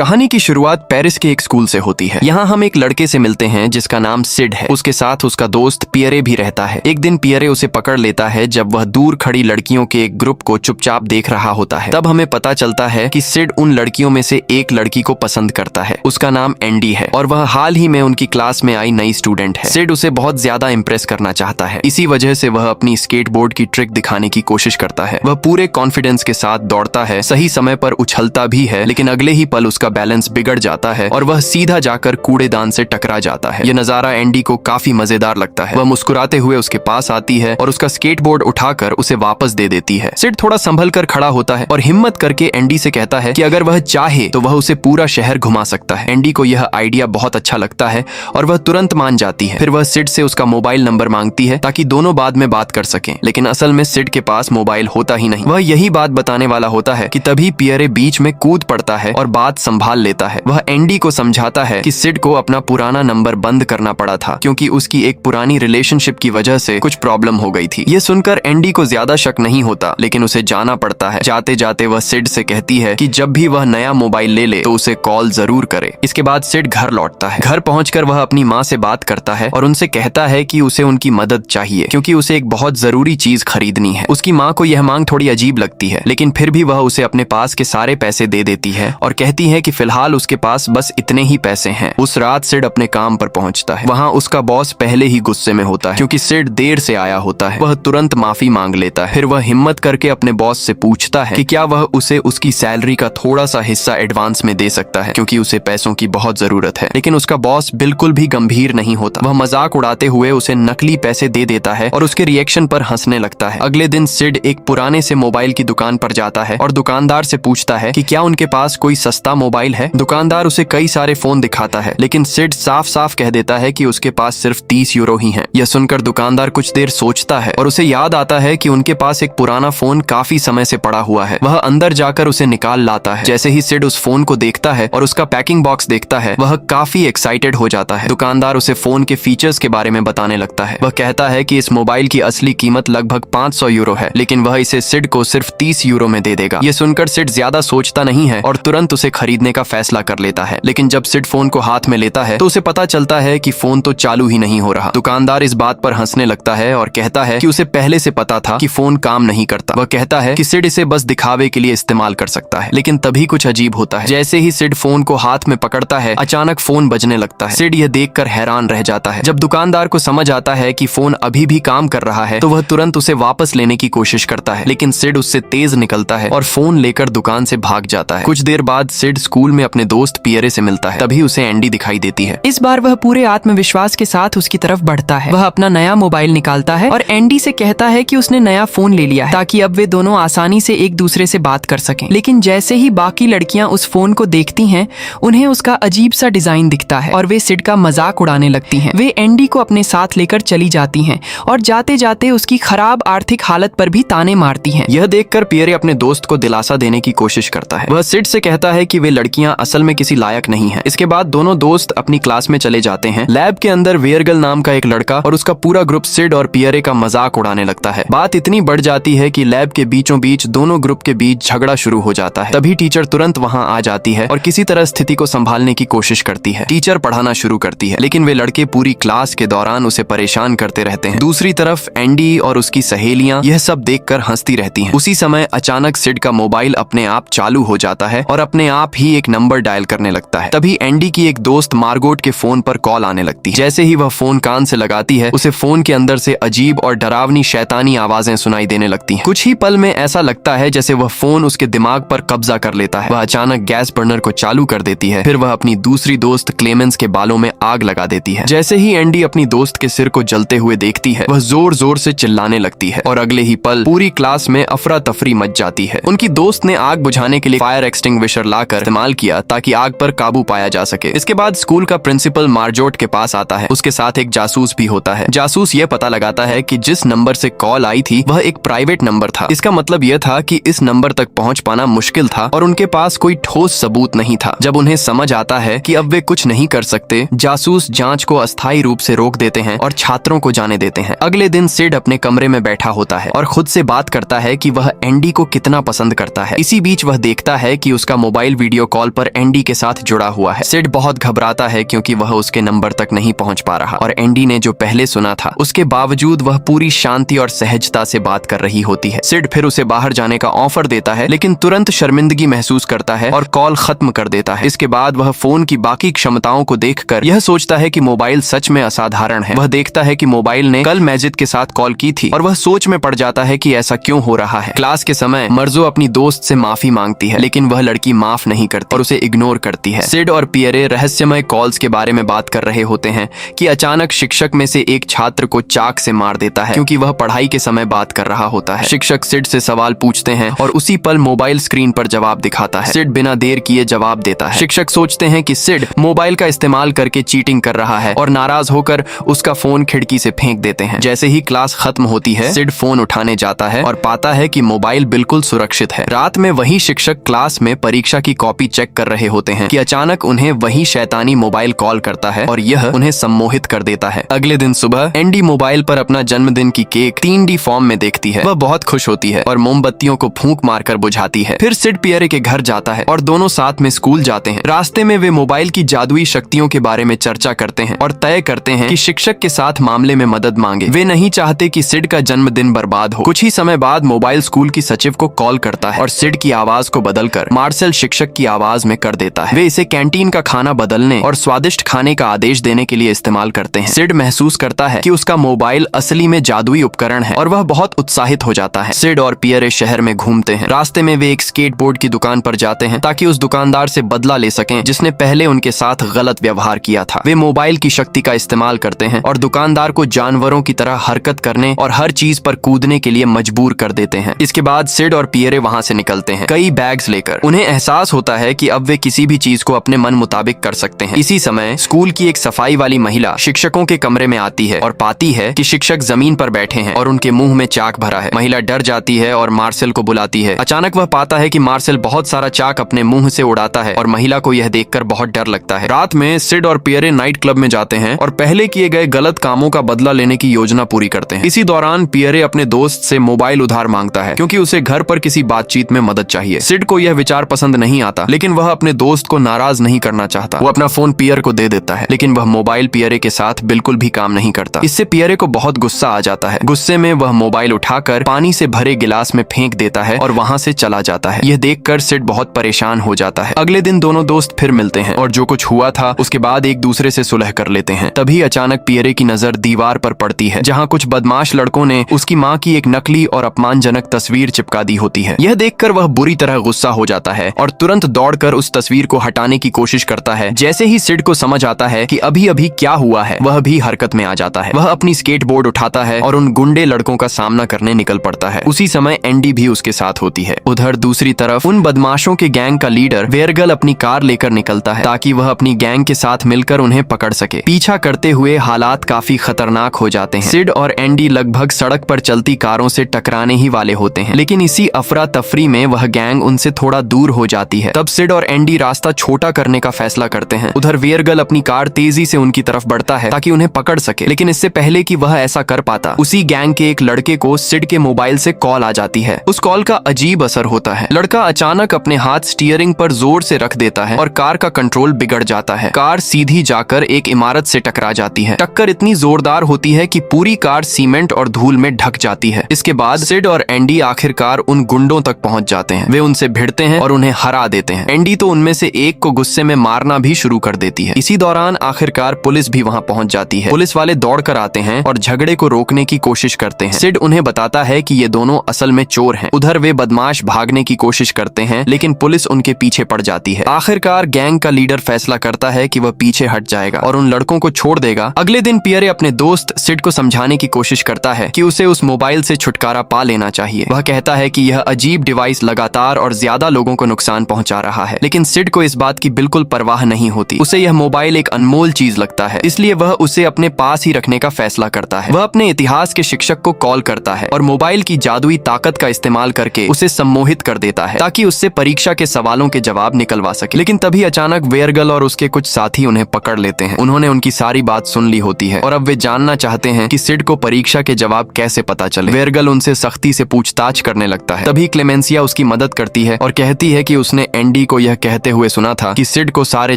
कहानी की शुरुआत पेरिस के एक स्कूल से होती है। यहाँ हम एक लड़के से मिलते हैं जिसका नाम सिड है। उसके साथ उसका दोस्त पियरे भी रहता है। एक दिन पियरे उसे पकड़ लेता है जब वह दूर खड़ी लड़कियों के एक ग्रुप को चुपचाप देख रहा होता है। तब हमें पता चलता है कि सिड उन लड़कियों में से एक लड़की को पसंद करता है। उसका नाम एंडी है और वह हाल ही में उनकी क्लास में आई नई स्टूडेंट है। सिड उसे बहुत ज्यादा इम्प्रेस करना चाहता है। इसी वजह से वह अपनी स्केटबोर्ड की ट्रिक दिखाने की कोशिश करता है। वह पूरे कॉन्फिडेंस के साथ दौड़ता है, सही समय पर उछलता भी है, लेकिन अगले ही पल उसका बैलेंस बिगड़ जाता है और वह सीधा जाकर कूड़ेदान से टकरा जाता है। यह नजारा एंडी को काफी मजेदार लगता है। वह मुस्कुराते हुए उसके पास आती है और उसका स्केटबोर्ड उठाकर उसे वापस दे देती है। सिड थोड़ा संभल कर खड़ा होता है और हिम्मत करके एंडी से कहता है कि अगर वह चाहे तो वह उसे पूरा शहर घुमा सकता है। एंडी को यह आइडिया बहुत अच्छा लगता है और वह तुरंत मान जाती है। फिर वह सिड से उसका मोबाइल नंबर मांगती है ताकि दोनों बाद में बात कर सकें, लेकिन असल में सिड के पास मोबाइल होता ही नहीं। वह यही बात बताने वाला होता है कि तभी पियरे बीच में कूद पड़ता है और बात संभाल लेता है। वह एंडी को समझाता है कि सिड को अपना पुराना नंबर बंद करना पड़ा था क्योंकि उसकी एक पुरानी रिलेशनशिप की वजह से कुछ प्रॉब्लम हो गई थी। यह सुनकर एंडी को ज्यादा शक नहीं होता, लेकिन उसे जाना पड़ता है। जाते जाते वह सिड से कहती है कि जब भी वह नया मोबाइल ले तो उसे कॉल जरूर करे। इसके बाद सिड घर लौटता है। घर पहुंचकर वह अपनी माँ से बात करता है और उनसे कहता है कि उसे उनकी मदद चाहिए क्योंकि उसे एक बहुत जरूरी चीज खरीदनी है। उसकी माँ को यह मांग थोड़ी अजीब लगती है, लेकिन फिर भी वह उसे अपने पास के सारे पैसे दे देती है और कहती है कि फिलहाल उसके पास बस इतने ही पैसे हैं। उस रात सिड अपने काम पर पहुंचता है। वहाँ उसका बॉस पहले ही गुस्से में होता है क्योंकि सिड देर से आया होता है। वह तुरंत माफी मांग लेता है। फिर वह हिम्मत करके अपने बॉस से पूछता है कि क्या वह उसे उसकी सैलरी का थोड़ा सा हिस्सा एडवांस में दे सकता है क्योंकि उसे पैसों की बहुत जरूरत है। लेकिन उसका बॉस बिल्कुल भी गंभीर नहीं होता। वह मजाक उड़ाते हुए उसे नकली पैसे दे देता है और उसके रिएक्शन पर हंसने लगता है। अगले दिन सिड एक पुराने से मोबाइल की दुकान पर जाता है और दुकानदार से पूछता है कि क्या उनके पास कोई सस्ता मोबाइल है। दुकानदार उसे कई सारे फोन दिखाता है, लेकिन सिड साफ साफ कह देता है कि उसके पास सिर्फ 30 यूरो ही हैं। यह सुनकर दुकानदार कुछ देर सोचता है और उसे याद आता है कि उनके पास एक पुराना फोन काफी समय से पड़ा हुआ है। वह अंदर जाकर उसे निकाल लाता है। जैसे ही सिड उस फोन को देखता है और उसका पैकिंग बॉक्स देखता है, वह काफी एक्साइटेड हो जाता है। दुकानदार उसे फोन के फीचर्स के बारे में बताने लगता है। वह कहता है कि इस मोबाइल की असली कीमत लगभग 500 यूरो है, लेकिन वह इसे सिड को सिर्फ 30 यूरो में दे देगा। यह सुनकर सिड ज्यादा सोचता नहीं है और तुरंत उसे खरीदने का फैसला कर लेता है। लेकिन जब सिड फोन को हाथ में लेता है तो उसे पता चलता है कि फोन तो चालू ही नहीं हो रहा। दुकानदार इस बात पर हंसने लगता है और कहता है कि उसे पहले से पता था कि फोन काम नहीं करता। वह कहता है कि सिड इसे बस दिखावे के लिए इस्तेमाल कर सकता है। लेकिन तभी कुछ अजीब होता है। जैसे ही सिड फोन को हाथ में पकड़ता है, अचानक फोन बजने लगता है। सिड यह देखकर हैरान रह जाता है। जब दुकानदार को समझ आता है कि फोन अभी भी काम कर रहा है तो वह तुरंत उसे वापस लेने की कोशिश करता है, लेकिन सिड उससे तेज निकलता है और फोन लेकर दुकान से भाग जाता है। कुछ देर बाद सिड स्कूल में अपने दोस्त पियरे से मिलता है। तभी उसे एंडी दिखाई देती है। इस बार वह पूरे आत्मविश्वास के साथ उसकी तरफ बढ़ता है। वह अपना नया मोबाइल निकालता है और एंडी से कहता है कि उसने नया फोन ले लिया है ताकि अब वे दोनों आसानी से एक दूसरे से बात कर सकें। लेकिन जैसे ही बाकी लड़कियां उस फोन को देखती हैं, उन्हें उसका अजीब सा डिजाइन दिखता है और वे सिड का मजाक उड़ाने लगती हैं। वे एंडी को अपने साथ लेकर चली जाती हैं और जाते जाते उसकी खराब आर्थिक हालत पर भी ताने मारती हैं। यह देखकर पियरे अपने दोस्त को दिलासा देने की कोशिश करता है। वह सिड से कहता है कि वे लड़कियां असल में किसी लायक नहीं हैं। इसके बाद दोनों दोस्त अपनी क्लास में चले जाते हैं। लैब के अंदर वेयरगल नाम का एक लड़का और उसका पूरा ग्रुप सिड और पियरे का मजाक उड़ाने लगता है। बात इतनी बढ़ जाती है कि लैब के बीचों बीच दोनों ग्रुप के बीच झगड़ा शुरू हो जाता है। तभी टीचर तुरंत वहां आ जाती है और किसी तरह स्थिति को संभालने की कोशिश करती है। टीचर पढ़ाना शुरू करती है, लेकिन वे लड़के पूरी क्लास के दौरान उसे परेशान करते रहते हैं। दूसरी तरफ एंडी और उसकी सहेलियां यह सब देखकर हंसती रहती हैं। उसी समय अचानक सिड का मोबाइल अपने आप चालू हो जाता है और अपने आप ही एक नंबर डायल करने लगता है। तभी एंडी की एक दोस्त मार्गोट के फोन पर कॉल आने लगती है। जैसे ही वह फोन कान से लगाती है, उसे फोन के अंदर से अजीब और डरावनी शैतानी आवाजें सुनाई देने लगती हैं। कुछ ही पल में ऐसा लगता है जैसे वह फोन उसके दिमाग पर कब्जा कर लेता है। वह अचानक गैस बर्नर को चालू कर देती है। फिर वह अपनी दूसरी दोस्त क्लेमेंस के बालों में आग लगा देती है। जैसे ही एंडी अपनी दोस्त के सिर को जलते हुए देखती है, वह जोर जोर से चिल्लाने लगती है और अगले ही पल पूरी क्लास में अफरा तफरी मच जाती है। उनकी दोस्त ने आग बुझाने के लिए फायर एक्सटिंग्विशर लाकर इस्तेमाल किया ताकि आग पर काबू पाया जा सके। इसके बाद स्कूल का प्रिंसिपल मार्जोट के पास आता है। उसके साथ एक जासूस भी होता है। जासूस यह पता लगाता है कि जिस नंबर से कॉल आई थी वह एक प्राइवेट नंबर था। इसका मतलब यह था कि इस नंबर तक पहुंच पाना मुश्किल था और उनके पास कोई ठोस सबूत नहीं था। जब उन्हें समझ आता है कि अब वे कुछ नहीं कर सकते, जासूस जांच को अस्थायी रूप से रोक देते हैं और छात्रों को जाने देते हैं। अगले दिन सिड अपने कमरे में बैठा होता है और खुद से बात करता है कि वह एंडी को कितना पसंद करता है। इसी बीच वह देखता है कि उसका मोबाइल वीडियो कॉल पर एंडी के साथ जुड़ा हुआ है। सिड बहुत घबराता है क्योंकि वह उसके नंबर तक नहीं पहुंच पा रहा और एंडी ने जो पहले सुना था उसके बावजूद वह पूरी शांति और सहजता से बात कर रही होती है। सिड फिर उसे बाहर जाने का ऑफर देता है लेकिन तुरंत शर्मिंदगी महसूस करता है और कॉल खत्म कर देता है। इसके बाद वह फोन की बाकी क्षमताओं को देखकर यह सोचता है कि मोबाइल सच में असाधारण है। वह देखता है कि मोबाइल ने कल मैजिद के साथ कॉल की थी और वह सोच में पड़ जाता है कि ऐसा क्यों हो रहा है। क्लास के समय मर्जो अपनी दोस्त से माफी मांगती है लेकिन वह लड़की माफ नहीं करती और उसे इग्नोर करती है। सिड और पियरे रहस्यमय कॉल्स के बारे में बात कर रहे होते हैं कि अचानक शिक्षक में से एक छात्र को चाक से मार देता है क्योंकि वह पढ़ाई के समय बात कर रहा होता है। शिक्षक सिड से सवाल पूछते हैं और उसी पल मोबाइल स्क्रीन पर जवाब दिखाता है। सिड बिना देर किए जवाब देता है। शिक्षक सोचते हैं कि सिड मोबाइल का इस्तेमाल करके चीटिंग कर रहा है और नाराज होकर उसका फोन खिड़की से फेंक देते हैं। जैसे ही क्लास खत्म होती है सिड फोन उठाने जाता है और पाता है कि मोबाइल बिल्कुल सुरक्षित है। रात में वही शिक्षक क्लास में परीक्षा की कॉपी चेक कर रहे होते हैं कि अचानक उन्हें वही शैतानी मोबाइल कॉल करता है और यह उन्हें सम्मोहित कर देता है। अगले दिन सुबह एंडी मोबाइल पर अपना जन्मदिन की केक 3D फॉर्म में देखती है। वह बहुत खुश होती है और मोमबत्तियों को फूंक मारकर बुझाती है। फिर सिड पियरे के घर जाता है और दोनों साथ में स्कूल जाते हैं। रास्ते में वे मोबाइल की जादुई शक्तियों के बारे में चर्चा करते हैं और तय करते हैं कि शिक्षक के साथ मामले में मदद मांगे। वे नहीं चाहते कि सिड का जन्मदिन बर्बाद हो। कुछ ही समय बाद मोबाइल स्कूल की सचिव को कॉल करता है और सिड की आवाज को बदलकर मार्सेल शिक्षक की आवाज में कर देता है। वे इसे कैंटीन का खाना बदलने और स्वादिष्ट खाने का आदेश देने के लिए इस्तेमाल करते हैं। सिड महसूस करता है कि उसका मोबाइल असली में जादुई उपकरण है और वह बहुत उत्साहित हो जाता है। सिड और पियरे शहर में घूमते हैं। रास्ते में वे एक स्केटबोर्ड की दुकान पर जाते हैं ताकि उस दुकानदार से बदला ले सकें जिसने पहले उनके साथ गलत व्यवहार किया था। वे मोबाइल की शक्ति का इस्तेमाल करते हैं और दुकानदार को जानवरों की तरह हरकत करने और हर चीज पर कूदने के लिए मजबूर कर देते हैं। इसके बाद सिड और पियरे वहां से निकलते हैं कई बैग्स लेकर। उन्हें एहसास होता है कि अब वे किसी भी चीज को अपने मन मुताबिक कर सकते हैं। इसी समय स्कूल की एक सफाई वाली महिला शिक्षकों के कमरे में आती है और पाती है कि शिक्षक जमीन पर बैठे हैं और उनके मुंह में चाक भरा है। महिला डर जाती है और मार्सेल को बुलाती है। अचानक वह पाता है कि मार्सेल बहुत सारा चाक अपने मुंह से उड़ाता है और महिला को यह देखकर बहुत डर लगता है। रात में सिड और पियरे नाइट क्लब में जाते हैं और पहले किए गए गलत कामों का बदला लेने की योजना पूरी करते हैं। इसी दौरान पियरे अपने दोस्त से मोबाइल उधार मांगता है क्योंकि उसे घर पर किसी बातचीत में मदद चाहिए। सिड को यह विचार पसंद नहीं आता लेकिन वह अपने दोस्त को नाराज नहीं करना चाहता। वो अपना फोन पियर को दे देता है लेकिन वह मोबाइल पियरे के साथ बिल्कुल भी काम नहीं करता। इससे पियरे को बहुत गुस्सा आ जाता है। गुस्से में वह मोबाइल उठाकर पानी से भरे गिलास में फेंक देता है और वहां से चला जाता है। यह देखकर सिड बहुत परेशान हो जाता है। अगले दिन दोनों दोस्त फिर मिलते हैं और जो कुछ हुआ था उसके बाद एक दूसरे से सुलह कर लेते हैं। तभी अचानक पियरे की नजर दीवार पर पड़ती है जहां कुछ बदमाश लड़कों ने उसकी माँ की एक नकली और अपमानजनक तस्वीर चिपका दी होती है। यह देखकर वह बुरी तरह गुस्सा हो जाता है और तुरंत दौड़कर उस तस्वीर को हटाने की कोशिश करता है। जैसे ही सिड को समझ आता है कि अभी अभी क्या हुआ है वह भी हरकत में आ जाता है। वह अपनी स्केटबोर्ड उठाता है और उन गुंडे लड़कों का सामना करने निकल पड़ता है। उसी समय एंडी भी उसके साथ होती है। उधर दूसरी तरफ उन बदमाशों के गैंग का लीडर वेरगल अपनी कार लेकर निकलता है ताकि वह अपनी गैंग के साथ मिलकर उन्हें पकड़ सके। पीछा करते हुए हालात काफी खतरनाक हो जाते हैं। सिड और एंडी लगभग सड़क पर चलती कारों से टकराने ही वाले होते हैं लेकिन इसी अफरा तफरी में वह गैंग उनसे थोड़ा दूर हो जाती है। तब सिड और एंडी रास्ता छोटा करने का फैसला करते हैं। उधर वेरगल अपनी कार तेजी से उनकी तरफ बढ़ता है ताकि उन्हें पकड़ सके लेकिन इससे पहले कि वह ऐसा कर पाता उसी गैंग के एक लड़के को सिड के मोबाइल से कॉल आ जाती है। उस कॉल का अजीब असर होता है। लड़का अचानक अपने हाथ स्टीयरिंग पर जोर से रख देता है और कार का कंट्रोल बिगड़ जाता है। कार सीधी जाकर एक इमारत से टकरा जाती है। टक्कर इतनी जोरदार होती है कि पूरी कार सीमेंट और धूल में ढक जाती है। इसके बाद सिड और एंडी आखिरकार उन गुंडों तक पहुंच जाते हैं। वे उनसे भिड़ते हैं और उन्हें हरा देते हैं। एंडी तो उनमें से एक को गुस्से में मारना भी शुरू कर देती है। इसी दौरान आखिरकार पुलिस भी वहां पहुंच जाती है। पुलिस वाले दौड़कर आते हैं और झगड़े को रोकने की कोशिश करते हैं। सिड उन्हें बताता है कि ये दोनों असल में चोर हैं। उधर वे बदमाश भागने की कोशिश करते हैं लेकिन पुलिस उनके पीछे पड़ जाती है। आखिरकार गैंग का लीडर फैसला करता है कि वह पीछे हट जाएगा और उन लड़कों को छोड़ देगा। अगले दिन पियरे अपने दोस्त सिड को समझाने की कोशिश करता है कि उसे उस मोबाइल से छुटकारा पा लेना चाहिए। वह कहता है कि यह अजीब डिवाइस लगातार और ज्यादा लोगों को नुकसान पहुंचा रहा है लेकिन सिड को इस बात की बिल्कुल परवाह नहीं होती। उसे यह मोबाइल एक अनमोल चीज लगता है इसलिए वह उसे अपने पास ही रखने का फैसला करता है। वह अपने इतिहास के शिक्षक को कॉल करता है और मोबाइल की जादुई ताकत का इस्तेमाल करके उसे सम्मोहित कर देता है ताकि उससे परीक्षा के सवालों के जवाब निकलवा सके। लेकिन तभी अचानक वेरगल और उसके कुछ साथी उन्हें पकड़ लेते हैं। उन्होंने उनकी सारी बात सुन ली होती है और अब वे जानना चाहते हैं कि सिड को परीक्षा के जवाब कैसे पता चले। वेरगल उनसे सख्ती से पूछताछ करने लगता है। तभी क्लेमेंसिया उसकी मदद करती है और कहती है कि उसने एंडी को यह कहते हुए सुना था कि सिड को सारे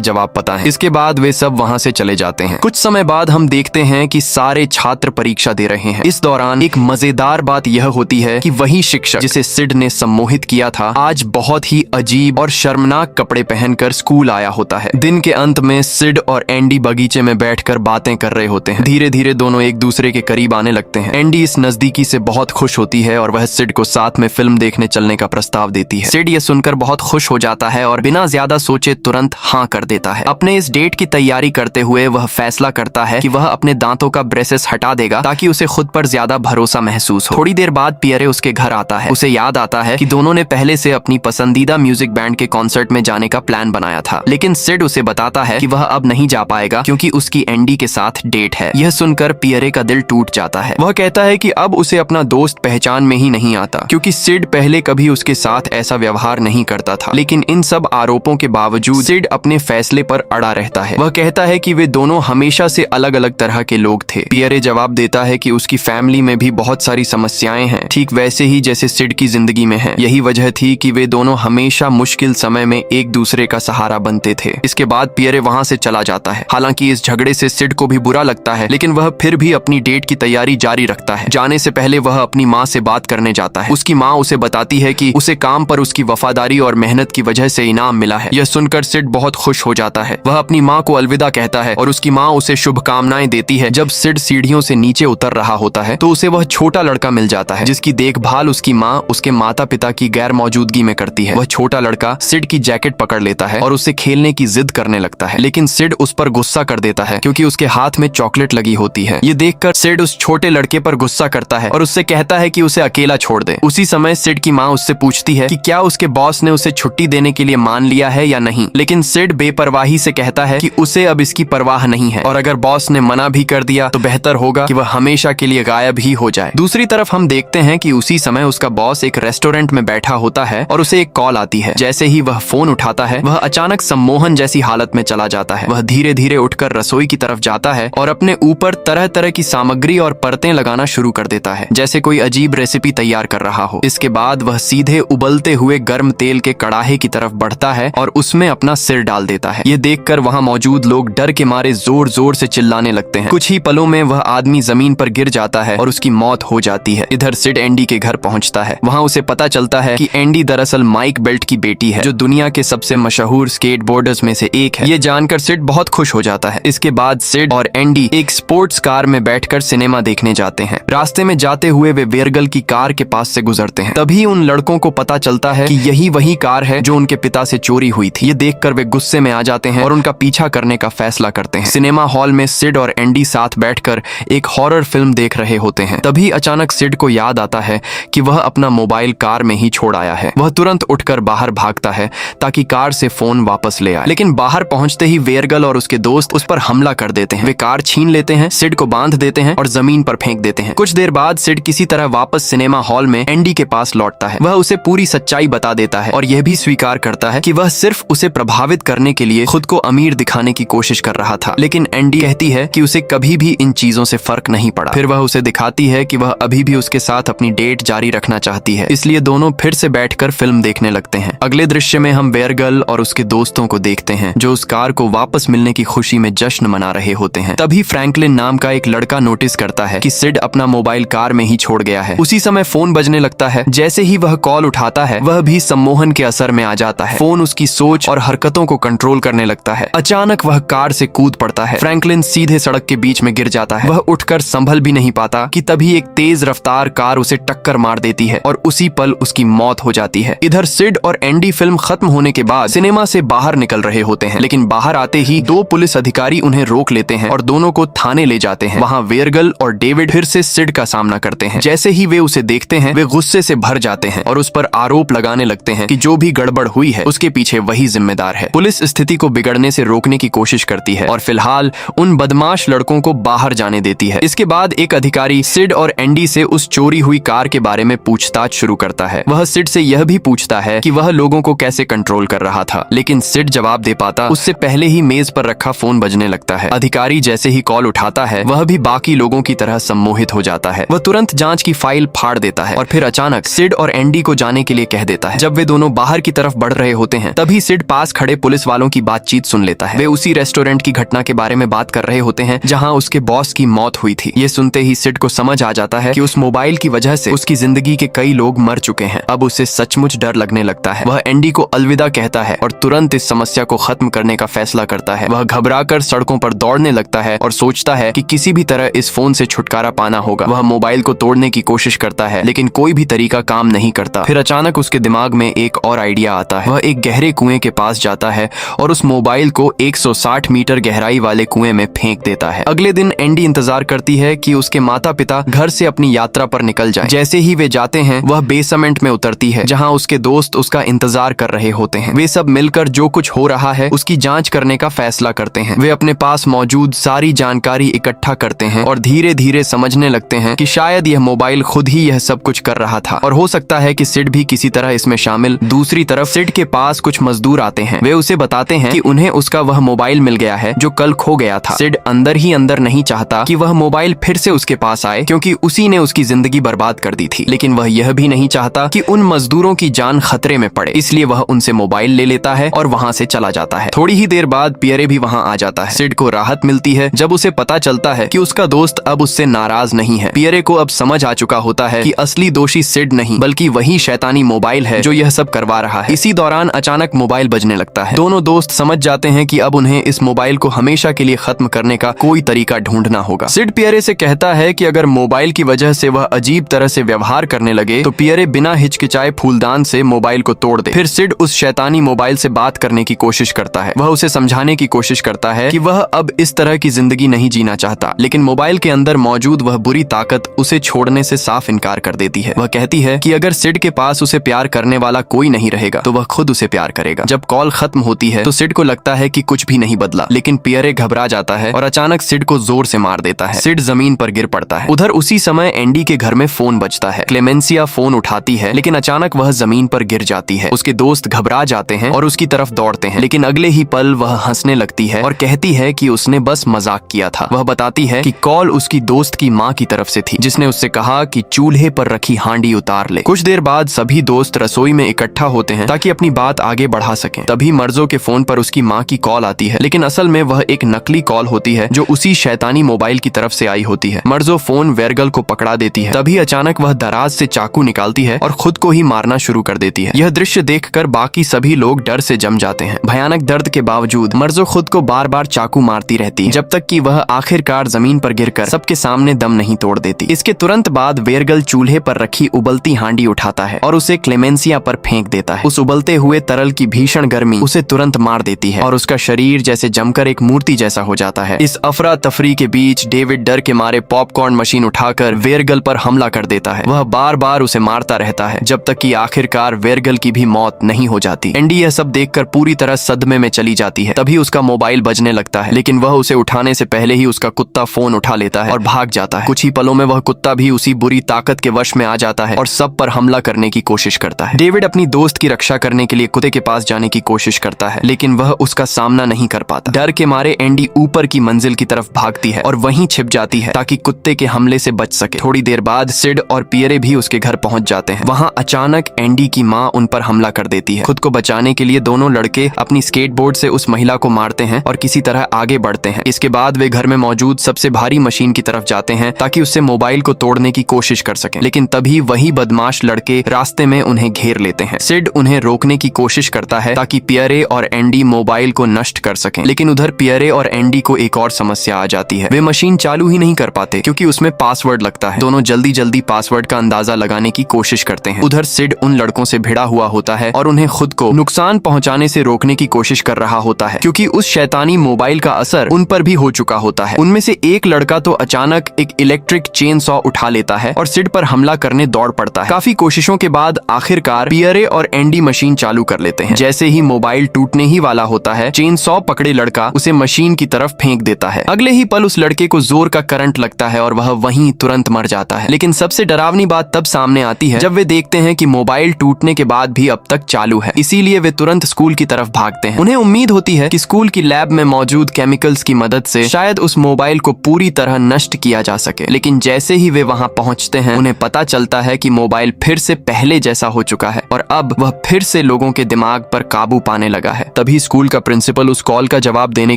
जवाब पता हैं। इसके बाद वे सब वहां से चले जाते हैं। कुछ समय बाद हम देखते हैं कि सारे छात्र परीक्षा दे रहे हैं। इस दौरान एक मजेदार बात यह होती है कि वही शिक्षक जिसे सिड ने सम्मोहित किया था आज बहुत ही अजीब और शर्मनाक कपड़े पहनकर स्कूल आया होता है। दिन के अंत में सिड और एंडी बगीचे में बैठकर बातें कर रहे होते हैं। धीरे धीरे दोनों एक दूसरे के करीब आने लगते हैं। एंडी इस नजदीकी से बहुत खुश होती है और वह सिड को साथ में फिल्म देखने चलने का प्रस्ताव देती है। सिड यह सुनकर बहुत खुश हो जाता है और बिना ज्यादा सोचे तुरंत हाँ कर देता है। अपने इस डेट की तैयारी करते हुए वह फैसला करता है कि वह अपने दांतों का ब्रेसेस हटा देगा ताकि उसे खुद पर ज्यादा भरोसा महसूस हो। थोड़ी देर बाद पियरे उसके घर आता है। उसे याद आता है कि दोनों ने पहले से अपनी पसंदीदा म्यूजिक बैंड के कॉन्सर्ट में जाने का प्लान बनाया था, लेकिन सिड उसे बताता है कि वह अब नहीं जा पाएगा क्योंकि उसकी एंडी के साथ डेट है। यह सुनकर पियरे का दिल टूट जाता है। वह कहता है कि अब उसे अपना दोस्त पहचान में ही नहीं आता क्योंकि सिड पहले कभी उसके साथ ऐसा व्यवहार नहीं करता था। लेकिन इन सब आरोपों के बावजूद सिड अपने फैसले पर अड़ा रहता है। वह कहता है कि वे दोनों हमेशा से अलग अलग तरह के लोग थे। पियरे जवाब देता है कि उसकी फैमिली में भी बहुत सारी समस्याएं हैं, ठीक वैसे ही जैसे सिड की जिंदगी में है। यही वजह थी कि वे दोनों हमेशा मुश्किल समय में एक दूसरे का सहारा बनते थे। इसके बाद पियरे वहां से चला जाता है। हालांकि इस झगड़े से सिड को भी बुरा लगता है, लेकिन वह फिर भी अपनी डेट की तैयारी जारी रखता है। जाने से पहले वह अपनी माँ से बात करने जाता है। उसकी माँ उसे बताती है कि उसे काम पर उसकी वफादारी और मेहनत की वजह से इनाम मिला है। यह सुनकर सिड बहुत खुश हो जाता है। वह अपनी माँ को अलविदा कहता है और उसकी माँ उसे शुभकामनाएं देती है। जब सिड सीढ़ियों से नीचे उतर रहा होता है तो उसे वह छोटा लड़का मिल जाता है जिसकी देखभाल उसकी माँ उसके माता पिता की गैर मौजूदगी में करती है। वह छोटा लड़का सिड की जैकेट पकड़ लेता है और उससे खेलने की जिद करने लगता है, लेकिन सिड उस पर गुस्सा कर देता है क्योंकि उसके हाथ में चॉकलेट लगी होती है। ये देखकर सिड उस छोटे लड़के पर गुस्सा करता है और उससे कहता है कि उसे अकेला छोड़ दे। उसी समय सिड की माँ उससे पूछती है कि क्या उसके बॉस ने उसे छुट्टी देने के लिए मान लिया है या नहीं, लेकिन सिड बेपरवाही से कहता है कि उसे अब इसकी परवाह नहीं है और अगर बॉस ने मना भी कर दिया तो बेहतर होगा कि वह हमेशा के लिए गायब ही हो जाए। दूसरी तरफ हम देखते हैं कि उसी समय उसका बॉस एक रेस्टोरेंट में बैठा होता है और उसे एक कॉल आती है। जैसे ही वह फोन उठाता है वह अचानक सम्मोहन जैसी हालत में चला जाता है। वह धीरे धीरे उठकर रसोई की तरफ जाता है और अपने ऊपर तरह तरह की सामग्री और परतें लगाना शुरू कर देता है जैसे कोई अजीब रेसिपी तैयार कर रहा हो। इसके बाद वह सीधे उबलते हुए गर्म तेल के कड़ाहे की तरफ बढ़ता है और उसमें अपना सिर डाल देता है। ये देखकर वहां मौजूद लोग डर के मारे जोर जोर से चिल्लाने लगते हैं। कुछ ही पलों में वह आदमी जमीन पर गिर जाता है और उसकी मौत हो जाती है। इधर सिड एंडी के घर पहुंचता है। वहां उसे पता चलता है कि एंडी दरअसल माइक बेल्ट की बेटी है जो दुनिया के सबसे मशहूर स्केटबोर्डर्स में से एक है। ये जानकर सिड बहुत खुश हो जाता है। इसके बाद सिड और एंडी एक स्पोर्ट्स कार में बैठकर सिनेमा देखने जाते हैं। रास्ते में जाते हुए वे वेरगल की कार के पास से गुजरते हैं। तभी उन लड़कों को पता चलता है कि यही वही कार है जो उनके पिता से चोरी हुई थी। ये देखकर वे गुस्से में आ जाते हैं और उनका पीछा करने का फैसला करते हैं। सिनेमा हॉल में सिड और एंडी साथ बैठकर एक हॉरर फिल्म देख रहे होते हैं। तभी अचानक सिड को याद आता है कि वह अपना मोबाइल कार में ही छोड़ आया है। वह तुरंत उठकर बाहर भागता है ताकि कार से फोन वापस ले आए, लेकिन बाहर पहुंचते ही वेरगल और उसके दोस्त उस पर हमला कर देते हैं। वे कार छीन लेते हैं, सिड को बांध देते हैं और जमीन पर फेंक देते हैं। कुछ देर बाद सिड किसी तरह वापस सिनेमा हॉल में एंडी के पास लौटता है। वह उसे पूरी सच्चाई बता देता है और यह भी स्वीकार करता है कि वह सिर्फ उसे प्रभावित करने के लिए खुद को अमीर दिखाने की कोशिश कर रहा था। लेकिन एंडी कहती है कि उसे कभी भी इन चीजों से फर्क नहीं पड़ा। फिर वह उसे दिखाती है कि वह अभी भी उसके साथ अपनी डेट जारी रखना चाहती है, इसलिए दोनों फिर से बैठकर फिल्म देखने लगते हैं। अगले दृश्य में हम वेरगल और उसके दोस्तों को देखते हैं जो उस कार को वापस मिलने की खुशी में जश्न मना रहे होते हैं। तभी फ्रैंकलिन नाम का एक लड़का नोटिस करता है कि सिड अपना मोबाइल कार में ही छोड़ गया है। उसी समय फोन बजने लगता है। जैसे ही वह कॉल उठाता है वह भी सम्मोहन के असर में आ जाता है। फोन उसकी सोच और हरकतों को कंट्रोल करने लगता है। अचानक वह कार से कूद पड़ता है। फ्रैंकलिन सीधे सड़क के बीच में गिर जाता है। वह उठकर संभल भी नहीं पाता कि तभी एक तेज रफ्तार कार उसे टक्कर मार देती है और उसी पल उसकी मौत हो जाती है। इधर सिड और एंडी फिल्म खत्म होने के बाद सिनेमा से बाहर निकल रहे होते हैं, लेकिन बाहर आते ही दो पुलिस अधिकारी उन्हें रोक लेते हैं और दोनों को थाने ले जाते हैं। वहाँ वेरगल और डेविड फिर से सिड का सामना करते हैं। जैसे ही वे उसे देखते हैं वे गुस्से से भर जाते हैं और उस पर आरोप लगाने लगते हैं कि जो भी गड़बड़ हुई है उसके पीछे वही जिम्मेदार है। पुलिस स्थिति को बिगड़ने से रोकने की कोशिश करती है और फिलहाल उन बदमाश लड़कों को बाहर जाने देती है। इसके बाद एक अधिकारी सिड और एंडी से उस चोरी हुई कार के बारे में पूछताछ शुरू करता है। वह सिड से यह भी पूछता है कि वह लोगों को कैसे कंट्रोल कर रहा था, लेकिन सिड जवाब दे पाता उससे पहले ही मेज पर रखा फोन बजने लगता है। अधिकारी जैसे ही कॉल उठाता है वह भी बाकी लोगों की तरह सम्मोहित हो जाता है। वह तुरंत जांच की फाइल फाड़ देता है और फिर अचानक सिड और एंडी को जाने के लिए कह देता है। जब वे दोनों बाहर की तरफ बढ़ रहे होते हैं। तभी सिड पास खड़े पुलिस वालों की बातचीत सुन लेता है। वे उसी रेस्टोरेंट की घटना के बारे में बात कर रहे होते हैं जहां उसके बॉस की मौत हुई थी। ये सुनते ही सिड को समझ आ जाता है कि उस मोबाइल की वजह से उसकी जिंदगी के कई लोग मर चुके हैं। अब उसे सचमुच डर लगने लगता है। वह एंडी को अलविदा कहता है और तुरंत इस समस्या को खत्म करने का फैसला करता है। वह घबराकर सड़कों पर दौड़ने लगता है और सोचता है कि किसी भी तरह इस फोन से छुटकारा पाना होगा। वह मोबाइल को तोड़ने की कोशिश करता है लेकिन कोई भी तरीका काम नहीं करता। फिर अचानक उसके दिमाग में एक और आइडिया आता है। वह एक गहरे कुएं के पास जाता है और उस मोबाइल को 160 मीटर गहराई वाले कुएं में फेंक देता है। अगले दिन एंडी इंतजार करती है कि उसके माता पिता घर से अपनी यात्रा पर निकल जाएं। जैसे ही वे जाते हैं वह बेसमेंट में उतरती है जहां उसके दोस्त उसका इंतजार कर रहे होते हैं। वे सब मिलकर जो कुछ हो रहा है उसकी जांच करने का फैसला करते हैं। वे अपने पास मौजूद सारी जानकारी इकट्ठा करते हैं और धीरे धीरे समझने लगते हैं कि शायद यह मोबाइल खुद ही यह सब कुछ कर रहा था और हो सकता है कि सिड भी किसी तरह इसमें शामिल। दूसरी तरफ सिड के पास कुछ मजदूर आते हैं। वे उसे बताते हैं कि उन्हें उसका वह मोबाइल मिल गया है जो कल खो गया था। सिड अंदर ही अंदर नहीं चाहता कि वह मोबाइल फिर से उसके पास आए क्योंकि उसी ने उसकी जिंदगी बर्बाद कर दी थी, लेकिन वह यह भी नहीं चाहता कि उन मजदूरों की जान खतरे में पड़े। इसलिए वह उनसे मोबाइल ले लेता है और वहां से चला जाता है। थोड़ी ही देर बाद पियरे भी वहां आ जाता है। सिड को राहत मिलती है जब उसे पता चलता है कि उसका दोस्त अब उससे नाराज नहीं है। पियरे को अब समझ आ चुका होता है कि असली दोषी सिड नहीं बल्कि वही शैतानी मोबाइल है जो यह सब करवा रहा है। इसी दौरान अचानक मोबाइल बजने लगता है। दोनों दोस्त समझ जाते हैं कि अब उन्हें इस मोबाइल को हमेशा के लिए खत्म करने का कोई तरीका ढूंढना होगा। सिड पियरे से कहता है कि अगर मोबाइल की वजह से वह अजीब तरह से व्यवहार करने लगे तो पियरे बिना हिचकिचाए फूलदान से मोबाइल को तोड़ दे। फिर सिड उस शैतानी मोबाइल से बात करने की कोशिश करता है। वह उसे समझाने की कोशिश करता है कि वह अब इस तरह की जिंदगी नहीं जीना चाहता, लेकिन मोबाइल के अंदर मौजूद वह बुरी ताकत उसे छोड़ने से साफ इनकार कर देती है। वह कहती है कि अगर सिड के पास उसे प्यार करने वाला कोई नहीं रहेगा तो वह खुद उसे प्यार करेगा। जब कॉल खत्म होती है तो सिड को लगता है कि कुछ भी नहीं बदला, लेकिन पियरे घबरा जाता है और अचानक सिड को जोर से मार देता है। सिड जमीन पर गिर पड़ता है। उधर उसी समय एंडी के घर में फोन बजता है। क्लेमेंसिया फोन उठाती है लेकिन अचानक वह जमीन पर गिर जाती है। उसके दोस्त घबरा जाते हैं और उसकी तरफ दौड़ते हैं, लेकिन अगले ही पल वह हंसने लगती है और कहती है कि उसने बस मजाक किया था। वह बताती है कि कॉल उसकी दोस्त की माँ की तरफ से थी जिसने उससे कहा कि चूल्हे पर रखी हांडी उतार ले। कुछ देर बाद सभी दोस्त रसोई में इकट्ठा होते हैं ताकि अपनी बात आगे बढ़ा सकें। तभी मर्जो के फोन पर उसकी माँ की कॉल आती है, लेकिन असल में वह एक नकली कॉल होती है जो उसी शैतानी मोबाइल की तरफ से आई होती है। मर्जो फोन वेरगल को पकड़ा देती है। तभी अचानक वह दराज से चाकू निकालती है और खुद को ही मारना शुरू कर देती है। यह दृश्य देखकर बाकी सभी लोग डर से जम जाते हैं। भयानक दर्द के बावजूद मर्जो खुद को बार बार चाकू मारती रहती है जब तक कि वह आखिरकार जमीन पर गिरकर सबके सामने दम नहीं तोड़ देती। इसके तुरंत बाद वेरगल चूल्हे पर रखी उबलती हांडी उठाता है और उसे क्लेमेंसिया पर फेंक देता है। उस उबलते हुए तरल की भीषण गर्मी उसे तुरंत मार देती है और उसका शरीर जैसे जमकर एक मूर्ति जैसा हो जाता है। इस अफरा तफरी के बीच डेविड डर के मारे पॉपकॉर्न मशीन उठाकर वेरगल पर हमला कर देता है। वह बार बार उसे मारता रहता है जब तक कि आखिरकार वेरगल की भी मौत नहीं हो जाती। एंडी यह सब देखकर पूरी तरह सदमे में चली जाती है। तभी उसका मोबाइल बजने लगता है, लेकिन वह उसे उठाने से पहले ही उसका कुत्ता फोन उठा लेता है और भाग जाता है। कुछ ही पलों में वह कुत्ता भी उसी बुरी ताकत के वश में आ जाता है और सब पर हमला करने की कोशिश करता है। डेविड अपनी दोस्त की रक्षा करने के लिए कुत्ते के पास जाने की कोशिश करता है, लेकिन वह उसका सामना नहीं कर पाता। डर के मारे एंडी ऊपर की मंजिल की तरफ भागती है और वहीं छिप जाती है ताकि कुत्ते के हमले से बच सके। थोड़ी देर बाद सिड और पियरे भी उसके घर पहुंच जाते हैं। वहां अचानक एंडी की माँ उन पर हमला कर देती है। खुद को बचाने के लिए दोनों लड़के अपनी स्केटबोर्ड से उस महिला को मारते हैं और किसी तरह आगे बढ़ते हैं। इसके बाद वे घर में मौजूद सबसे भारी मशीन की तरफ जाते हैं ताकि उससे मोबाइल को तोड़ने की कोशिश कर सकें, लेकिन तभी वही बदमाश लड़के रास्ते में उन्हें घेर लेते हैं। सिड उन्हें रोकने की कोशिश करता है ताकि पियरे और एंडी मोबाइल को नष्ट कर सकें, लेकिन उधर पियरे और एंडी को एक और समस्या आ जाती है। वे मशीन चालू ही नहीं कर पाते क्योंकि उसमें पासवर्ड लगता है। दोनों जल्दी जल्दी पासवर्ड का अंदाजा लगाने की कोशिश करते हैं। उधर सिड उन लड़कों से भिड़ा हुआ होता है और उन्हें खुद को नुकसान पहुंचाने से रोकने की कोशिश कर रहा होता है क्योंकि उस शैतानी मोबाइल का असर उन पर भी हो चुका होता है। उनमें से एक लड़का तो अचानक एक इलेक्ट्रिक चेन सॉ उठा लेता है और सिड पर हमला करने दौड़ पड़ता है। काफी कोशिशों के बाद आखिरकार पियरे और एंडी मशीन चालू कर लेते हैं। जैसे ही मोबाइल टूटने ही वाला होता है, चेन सॉ पकड़े लड़का उसे मशीन की तरफ फेंक देता है। अगले ही पल उस लड़के को जोर का करंट लगता है और वह वहीं तुरंत मर जाता है। लेकिन सबसे डरावनी बात तब सामने आती है जब वे देखते हैं कि मोबाइल टूटने के बाद भी अब तक चालू है। इसीलिए वे तुरंत स्कूल की तरफ भागते हैं। उन्हें उम्मीद होती है कि स्कूल की लैब में मौजूद केमिकल्स की मदद से शायद उस मोबाइल को पूरी तरह नष्ट किया जा सके, लेकिन जैसे ही वे वहां पहुंचते हैं उन्हें पता चलता है कि मोबाइल फिर से पहले जैसा हो चुका है और अब वह फिर से लोगों के दिमाग पर काबू पाने लगा है। तभी स्कूल का प्रिंसिपल उस कॉल का जवाब देने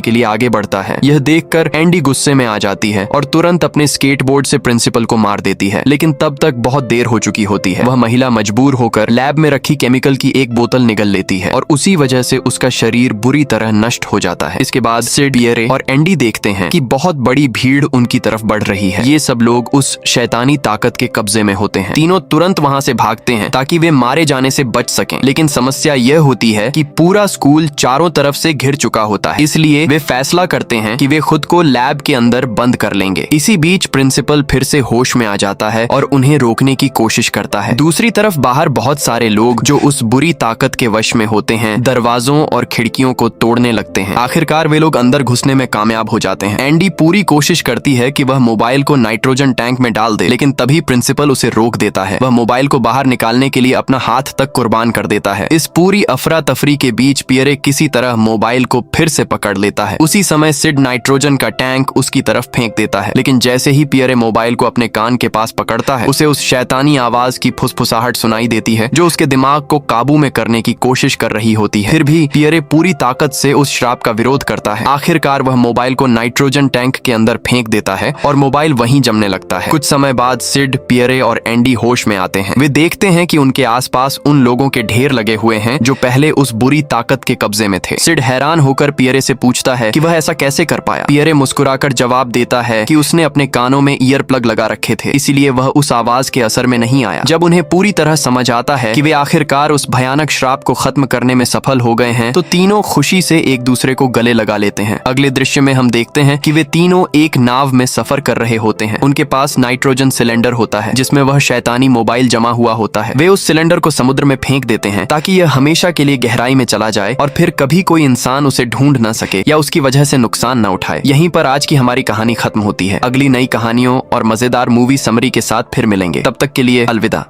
के लिए आगे बढ़ता है। यह देखकर एंडी गुस्से में आ जाती है और तुरंत अपने स्केटबोर्ड से प्रिंसिपल को मार देती है, लेकिन तब तक बहुत देर हो चुकी होती है। वह महिला मजबूर होकर लैब में रखी केमिकल की एक बोतल निगल लेती है और उसी वजह से उसका शरीर बुरी तरह नष्ट हो जाता है। इसके बाद सिड, पियरे और एंडी देखते हैं कि बहुत बड़ी भीड़ उनकी तरफ बढ़ रही है। ये सब लोग उस शैतानी ताकत के कब्जे में होते हैं। तीनों तुरंत वहां से भागते हैं ताकि वे मारे जाने से बच सकें, लेकिन समस्या यह होती है कि पूरा स्कूल चारों तरफ से घिर चुका होता है। इसलिए वे फैसला करते हैं कि वे खुद को लैब के अंदर बंद कर लेंगे। इसी बीच प्रिंसिपल फिर से होश में आ जाता है और उन्हें रोकने की कोशिश करता है। दूसरी तरफ बाहर बहुत सारे लोग जो उस बुरी ताकत के वश में होते हैं दरवाजों और खिड़कियों को तोड़ने लगते हैं। आखिरकार वे लोग अंदर घुसने में कामयाब हो जाते हैं। एंडी पूरी कोशिश करती है कि वह मोबाइल को नाइट्रोजन टैंक में डाल दे, लेकिन तभी प्रिंसिपल उसे रोक देता है। वह मोबाइल को बाहर निकालने के लिए अपना हाथ तक कुर्बान कर देता है। इस पूरी अफरा तफरी के बीच पियरे किसी तरह मोबाइल को फिर से पकड़ लेता है। उसी समय सिड नाइट्रोजन का टैंक उसकी तरफ फेंक देता है, लेकिन जैसे ही पियरे मोबाइल को अपने कान के पास पकड़ता है उसे उस शैतानी आवाज की फुसफुसाहट सुनाई देती है जो उसके दिमाग को काबू में करने की कोशिश कर रही होती है। फिर भी पियरे पूरी ताकत से उस श्राप का विरोध करता है। आखिरकार वह मोबाइल को नाइट्रोजन टैंक के अंदर फेंक देता है और मोबाइल वहीं जमने लगता है। कुछ समय बाद सिड, पियरे और एंडी होश में आते हैं। वे देखते हैं कि उनके आसपास उन लोगों के ढेर लगे हुए हैं जो पहले उस बुरी ताकत के कब्जे में थे। सिड हैरान होकर पियरे से पूछता है कि वह ऐसा कैसे कर पाया। पियरे मुस्कुराकर जवाब देता है कि उसने अपने कानों में ईयर प्लग लगा रखे थे, इसलिए वह उस आवाज के असर में नहीं आया। जब उन्हें पूरी तरह समझ आता है कि वे आखिरकार उस भयानक श्राप को खत्म करने में सफल हो गए हैं, तो तीनों खुशी से एक दूसरे को गले लगा लेते हैं। अगले दृश्य में हम देखते हैं कि वे तीनों एक नाव में सफर कर रहे होते हैं। उनके पास नाइट्रोजन सिलेंडर होता है जिसमें वह शैतानी मोबाइल जमा हुआ होता है। वे उस सिलेंडर को समुद्र में फेंक देते हैं ताकि यह हमेशा के लिए गहराई में चला जाए और फिर कभी कोई इंसान उसे ढूंढ न सके या उसकी वजह से नुकसान न उठाए। यहीं पर आज की हमारी कहानी खत्म होती है। अगली नई कहानियों और मजेदार मूवी समरी के साथ फिर मिलेंगे। तब तक के लिए अलविदा।